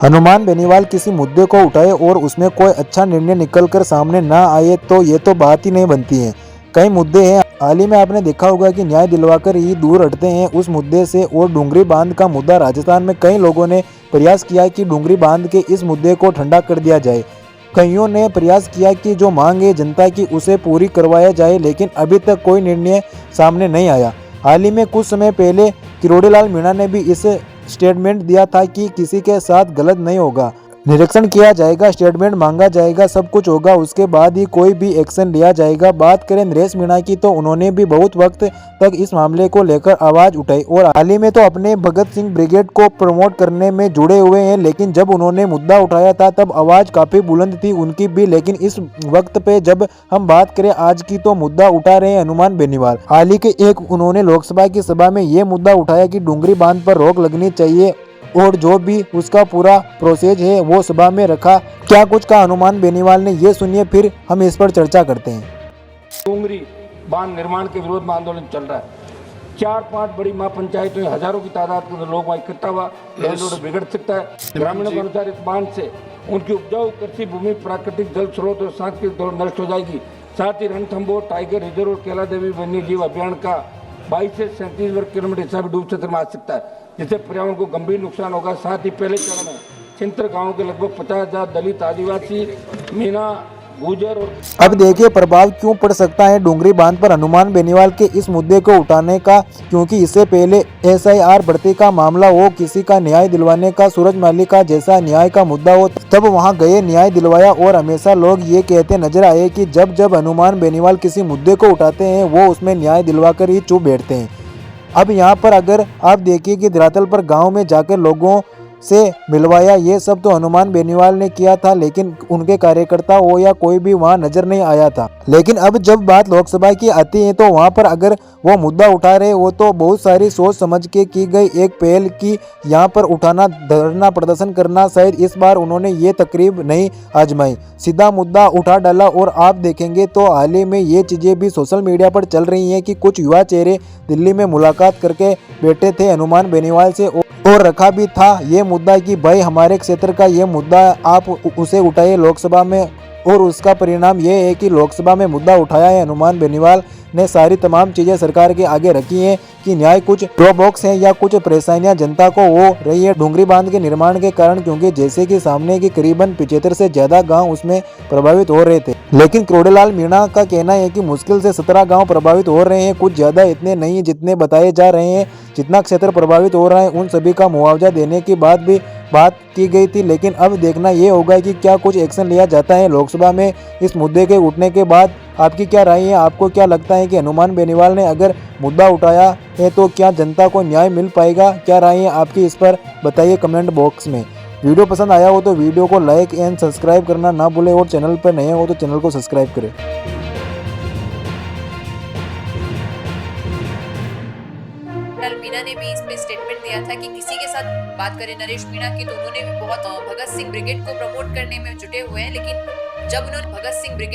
हनुमान बेनीवाल किसी मुद्दे को उठाए और उसमें कोई अच्छा निर्णय निकलकर सामने ना आए तो ये तो बात ही नहीं बनती है। कई मुद्दे हैं, हाल ही में आपने देखा होगा कि न्याय दिलवाकर ही दूर हटते हैं उस मुद्दे से। और डूंगरी बांध का मुद्दा, राजस्थान में कई लोगों ने प्रयास किया कि डूंगरी बांध के इस मुद्दे को ठंडा कर दिया जाए। कईयों ने प्रयास किया कि जो मांग है जनता की उसे पूरी करवाया जाए, लेकिन अभी तक कोई निर्णय सामने नहीं आया। हाल ही में कुछ समय पहले किरोड़ीलाल मीणा ने भी इस स्टेटमेंट दिया था कि किसी के साथ गलत नहीं होगा, निरीक्षण किया जाएगा, स्टेटमेंट मांगा जाएगा, सब कुछ होगा, उसके बाद ही कोई भी एक्शन लिया जाएगा। बात करें नरेश मीणा की तो उन्होंने भी बहुत वक्त तक इस मामले को लेकर आवाज उठाई और हाल ही में तो अपने भगत सिंह ब्रिगेड को प्रमोट करने में जुड़े हुए हैं। लेकिन जब उन्होंने मुद्दा उठाया था तब आवाज काफी बुलंद थी उनकी भी। लेकिन इस वक्त पे जब हम बात करें आज की तो मुद्दा उठा रहे हैं हनुमान बेनीवाल। हाल ही के एक उन्होंने लोकसभा की सभा में ये मुद्दा उठाया कि डूंगरी बांध पर रोक लगनी चाहिए और जो भी उसका पूरा प्रोसेस है वो सभा में रखा। क्या कुछ कहा हनुमान बेनीवाल ने, ये सुनिए, फिर हम इस पर चर्चा करते हैं। डूंगरी बांध निर्माण के विरोध में आंदोलन चल रहा है। 4-5 बड़ी महापंचायतों में हजारों की तादाद में लोग वहाँ इकट्ठा हुआ, बिगड़ सकता है। ग्रामीणों के अनुसार इस बांध से उनकी उपजाऊ कृषि भूमि, प्राकृतिक जल स्रोत और सांस्कृतिक धरोहर नष्ट हो जाएगी। साथ ही रणथंभौर टाइगर रिजर्व और कैला देवी वन्य जीव अभियान का 22 से 37 वर्ग किलोमीटर हिस्सा भी डूब क्षेत्र में आ सकता है, जिससे पर्यावरण को गंभीर नुकसान होगा। साथ ही पहले चरण में छिंतर गांव के लगभग 50,000 दलित, आदिवासी, मीना, गुजर और अब देखिए प्रभाव क्यों पड़ सकता है डूंगरी बांध पर हनुमान बेनीवाल के इस मुद्दे को उठाने का, क्योंकि इससे पहले SIR भर्ती का मामला हो, किसी का न्याय दिलवाने का, सूरज माली का जैसा न्याय का मुद्दा हो, तब वहां गए, न्याय दिलवाया। और हमेशा लोग ये कहते नजर आए कि जब जब हनुमान बेनीवाल किसी मुद्दे को उठाते हैं वो उसमें न्याय दिलवाकर ही चुप बैठते हैं। अब यहाँ पर अगर आप देखिए कि धरातल पर गांव में जाकर लोगों से मिलवाया, ये सब तो हनुमान बेनीवाल ने किया था, लेकिन उनके कार्यकर्ता हो या कोई भी वहां नजर नहीं आया था। लेकिन अब जब बात लोकसभा की आती है तो वहां पर अगर वो मुद्दा उठा रहे वो तो बहुत सारी सोच समझ के की गई एक पहल की यहाँ पर उठाना, धरना प्रदर्शन करना। शायद इस बार उन्होंने ये तकरीब नहीं आजमाई, सीधा मुद्दा उठा डाला। और आप देखेंगे तो हाल ही में ये चीजें भी सोशल मीडिया पर चल रही हैं कि कुछ युवा चेहरे दिल्ली में मुलाकात करके बैठे थे हनुमान बेनीवाल से और रखा भी था ये मुद्दा कि भाई हमारे क्षेत्र का ये मुद्दा आप उसे उठाइए लोकसभा में। और उसका परिणाम ये है कि लोकसभा में मुद्दा उठाया है हनुमान बेनीवाल ने, सारी तमाम चीज़ें सरकार के आगे रखी हैं कि न्याय कुछ ड्रॉ बॉक्स हैं या कुछ परेशानियां जनता को हो रही है डूंगरी बांध के निर्माण के कारण, क्योंकि जैसे कि सामने की करीबन 75 से ज़्यादा गांव उसमें प्रभावित हो रहे थे। लेकिन किरोड़ीलाल मीणा का कहना है कि मुश्किल से 17 गाँव प्रभावित हो रहे हैं, कुछ ज़्यादा इतने नहीं जितने बताए जा रहे हैं। जितना क्षेत्र प्रभावित हो रहा है उन सभी का मुआवजा देने की बात भी बात की गई थी। लेकिन अब देखना ये होगा कि क्या कुछ एक्शन लिया जाता है लोकसभा में इस मुद्दे के उठने के बाद। आपकी क्या राय है, आपको क्या लगता है कि हनुमान बेनीवाल ने अगर मुद्दा उठाया है तो क्या जनता को न्याय मिल पाएगा? क्या राय है आपकी, इस पर बताइए कमेंट बॉक्स में। वीडियो पसंद आया हो तो वीडियो को लाइक एंड सब्सक्राइब करना ना भूलें और चैनल पर नए हो तो चैनल को सब्सक्राइब करें। मीणा ने भी इस पे स्टेटमेंट दिया था कि किसी के साथ बात करें नरेश मीणा की तो उन्होंने भी बहुत भगत सिंह ब्रिगेड को प्रमोट करने में जुटे हुए हैं। लेकिन जब उन्होंने भगत सिंह ब्रिगेड